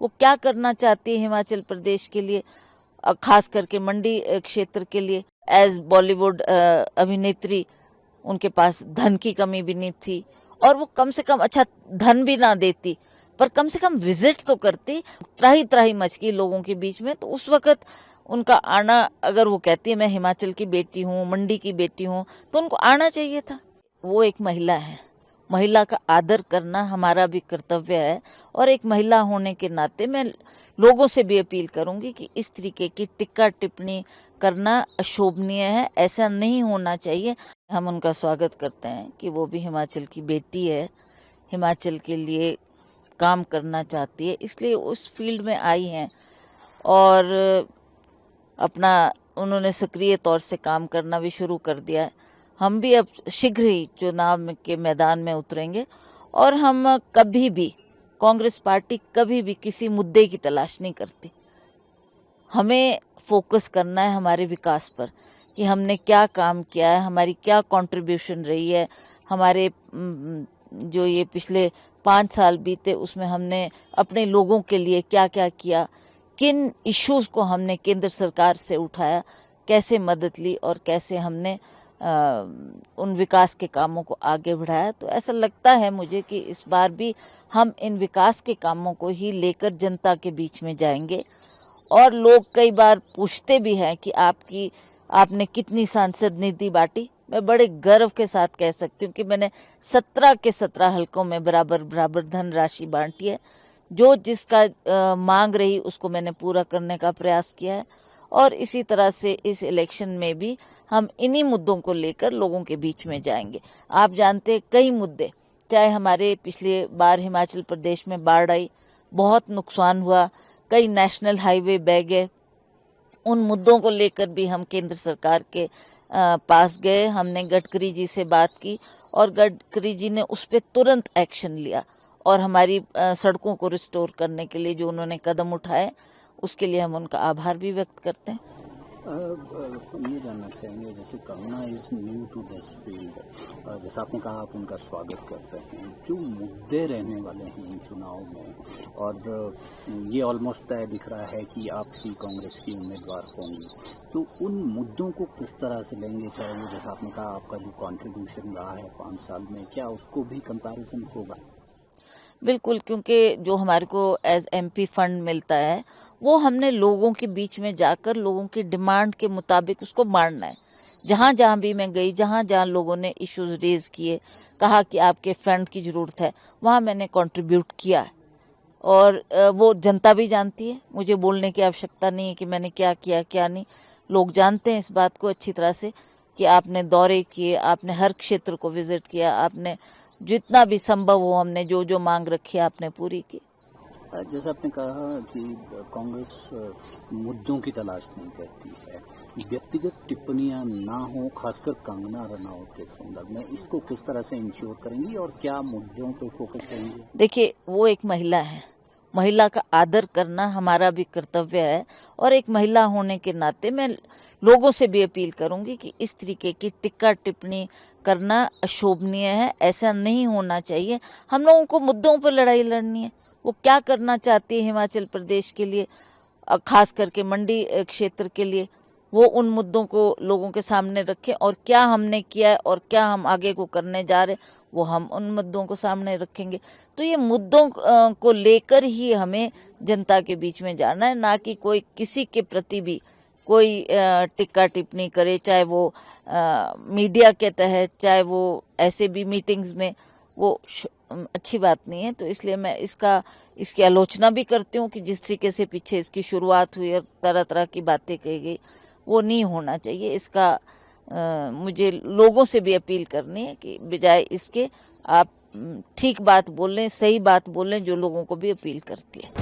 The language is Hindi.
वो क्या करना चाहती है हिमाचल प्रदेश के लिए, खास करके मंडी क्षेत्र के लिए। एज बॉलीवुड अभिनेत्री उनके पास धन की कमी भी नहीं थी, और वो कम से कम अच्छा धन भी ना देती पर कम से कम विजिट तो करती। त्राही त्राही मच गई लोगों के बीच में, तो उस वक्त उनका आना, अगर वो कहती है मैं हिमाचल की बेटी हूँ, मंडी की बेटी हूँ, तो उनको आना चाहिए था। वो एक महिला है, महिला का आदर करना हमारा भी कर्तव्य है, और एक महिला होने के नाते मैं लोगों से भी अपील करूंगी कि इस तरीके की टिक्का टिप्पणी करना अशोभनीय है, ऐसा नहीं होना चाहिए। हम उनका स्वागत करते हैं कि वो भी हिमाचल की बेटी है, हिमाचल के लिए काम करना चाहती है, इसलिए उस फील्ड में आई हैं और अपना उन्होंने सक्रिय तौर से काम करना भी शुरू कर दिया है। हम भी अब शीघ्र ही चुनाव के मैदान में उतरेंगे, और हम कभी भी, कांग्रेस पार्टी कभी भी किसी मुद्दे की तलाश नहीं करती। हमें फोकस करना है हमारे विकास पर, कि हमने क्या काम किया है, हमारी क्या कंट्रीब्यूशन रही है, हमारे जो ये पिछले 5 साल बीते उसमें हमने अपने लोगों के लिए क्या क्या किया, किन इश्यूज को हमने केंद्र सरकार से उठाया, कैसे मदद ली और कैसे हमने उन विकास के कामों को आगे बढ़ाया। तो ऐसा लगता है मुझे कि इस बार भी हम इन विकास के कामों को ही लेकर जनता के बीच में जाएंगे। और लोग कई बार पूछते भी हैं कि आपने कितनी सांसद निधि बांटी। मैं बड़े गर्व के साथ कह सकती हूँ कि मैंने 17 के 17 हलकों में बराबर बराबर धनराशि बांटी है। जो जिसका मांग रही उसको मैंने पूरा करने का प्रयास किया है, और इसी तरह से इस इलेक्शन में भी हम इन्हीं मुद्दों को लेकर लोगों के बीच में जाएंगे। आप जानते हैं कई मुद्दे, चाहे हमारे पिछले बार हिमाचल प्रदेश में बाढ़ आई, बहुत नुकसान हुआ, कई नेशनल हाईवे बह गए, उन मुद्दों को लेकर भी हम केंद्र सरकार के पास गए। हमने गडकरी जी से बात की और गडकरी जी ने उस पर तुरंत एक्शन लिया, और हमारी सड़कों को रिस्टोर करने के लिए जो उन्होंने कदम उठाए उसके लिए हम उनका आभार भी व्यक्त करते हैं। हम ये जानना चाहेंगे, जैसे Kangana is new to this field, जैसा आपने कहा आप उनका स्वागत करते हैं, जो मुद्दे रहने वाले हैं इन चुनाव में, और ये ऑलमोस्ट तय दिख रहा है कि आप ही कांग्रेस की उम्मीदवार होंगी, तो उन मुद्दों को किस तरह से लेंगे? चाहे वो जैसा आपने कहा आपका जो कॉन्ट्रीब्यूशन रहा है 5 साल में, क्या उसको भी कंपैरिजन होगा? बिल्कुल, क्योंकि जो हमारे को एज एमपी फंड मिलता है वो हमने लोगों के बीच में जाकर लोगों की डिमांड के मुताबिक उसको मारना है। जहाँ जहाँ भी मैं गई, जहाँ जहाँ लोगों ने इश्यूज रेज किए, कहा कि आपके फंड की ज़रूरत है, वहाँ मैंने कंट्रीब्यूट किया है। और वो जनता भी जानती है, मुझे बोलने की आवश्यकता नहीं है कि मैंने क्या किया क्या नहीं। लोग जानते हैं इस बात को अच्छी तरह से कि आपने दौरे किए, आपने हर क्षेत्र को विजिट किया, आपने जितना भी संभव हो हमने जो जो मांग रखी है आपने पूरी की। जैसा आपने कहा कि कांग्रेस मुद्दों की तलाश नहीं करती है, व्यक्तिगत टिप्पणियां ना हो, खासकर कंगना रनौत के संदर्भ में, इसको किस तरह से इंश्योर करेंगी और क्या मुद्दों पे फोकस करेंगी? देखिए, वो एक महिला है, महिला का आदर करना हमारा भी कर्तव्य है, और एक महिला होने के नाते मैं लोगों से भी अपील करूंगी कि इस तरीके की टिक्का टिप्पणी करना अशोभनीय है, ऐसा नहीं होना चाहिए। हम लोगों को मुद्दों पर लड़ाई लड़नी है। वो क्या करना चाहती है हिमाचल प्रदेश के लिए, खास करके मंडी क्षेत्र के लिए, वो उन मुद्दों को लोगों के सामने रखें, और क्या हमने किया है और क्या हम आगे को करने जा रहे वो हम उन मुद्दों को सामने रखेंगे। तो ये मुद्दों को लेकर ही हमें जनता के बीच में जाना है, ना कि कोई किसी के प्रति भी कोई टिक्का टिप्पणी करे, चाहे वो मीडिया के तहत, चाहे वो ऐसे भी मीटिंग्स में। वो अच्छी बात नहीं है। तो इसलिए मैं इसकी आलोचना भी करती हूँ कि जिस तरीके से पीछे इसकी शुरुआत हुई और तरह तरह की बातें कही गई, वो नहीं होना चाहिए। मुझे लोगों से भी अपील करनी है कि बजाय इसके आप ठीक बात बोलें, सही बात बोलें जो लोगों को भी अपील करती है।